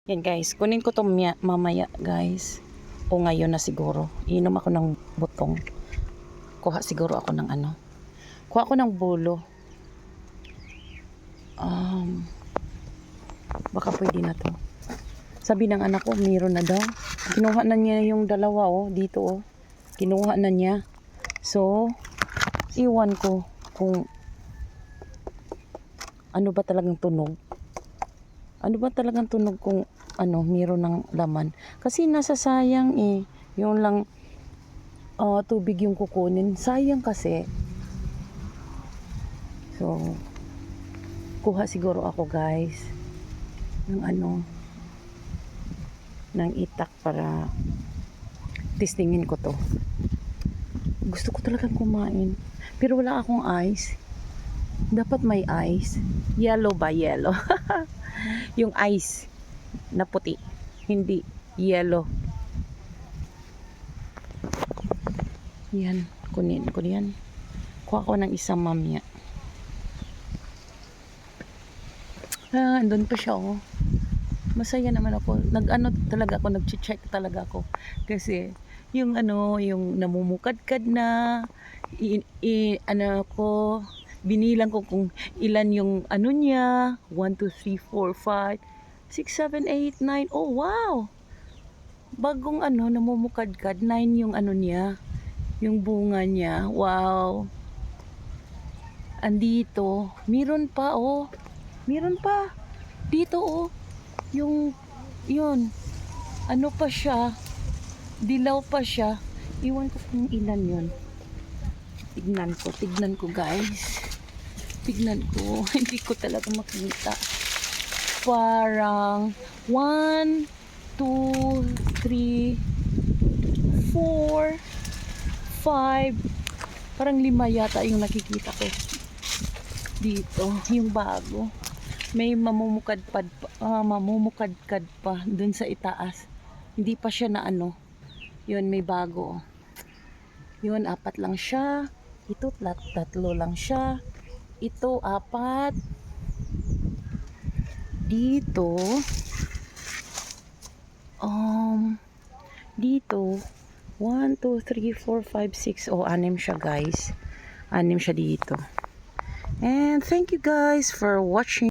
Yan guys, kunin ko to mamaya guys. O ngayon na siguro. Iinom ako ng butong. Kuha siguro ako ng ano. Kuha ako ng bulo. Baka pwede na to. Sabi ng anak ko, meron na daw. Kinuha na niya yung dalawa dito Kinuha na niya. So, iwan ko kung ano ba talagang tunog. Ano ba talagang tunog kung meron ng laman. Kasi nasasayang yung lang tubig yung kukunin. Sayang kasi. So, kuha siguro ako guys ng ng itak para testingin ko to. Gusto ko talagang kumain. Pero wala akong ice. Dapat may ice. Yellow ba? Yellow. Yung ice na puti. Hindi yellow. Yan. Kunin ko yan. Kuha ko ng isang mamya. Andun pa siya Masaya naman ako. Talaga ako, nag-check talaga ako. Kasi yung yung namumukadkad na binilang ko kung ilan yung niya. 1, 2, 3, 4, 5, 6, 7, 8, 9. Oh wow! Bagong namumukadkad. 9 yung niya. Yung bunga niya. Wow! Andito. Meron pa Meron pa. Dito yun. Pa siya. Dilaw pa siya. Iwan ko kung ilan yun. Tignan ko guys. Tignan ko. Hindi ko talaga makita. Parang 1, 2, 3, 4, 5. Parang 5 yata yung nakikita ko. Dito. Yung bago. May mamumukadkad pa dun sa itaas. Hindi pa siya na Yun, may bago. Yun, 4 lang siya. Ito, 3 lang siya. Ito, 4. Dito, dito, 1, 2, 3, 4, 5, 6. 6 siya guys. 6 siya dito. And thank you guys for watching.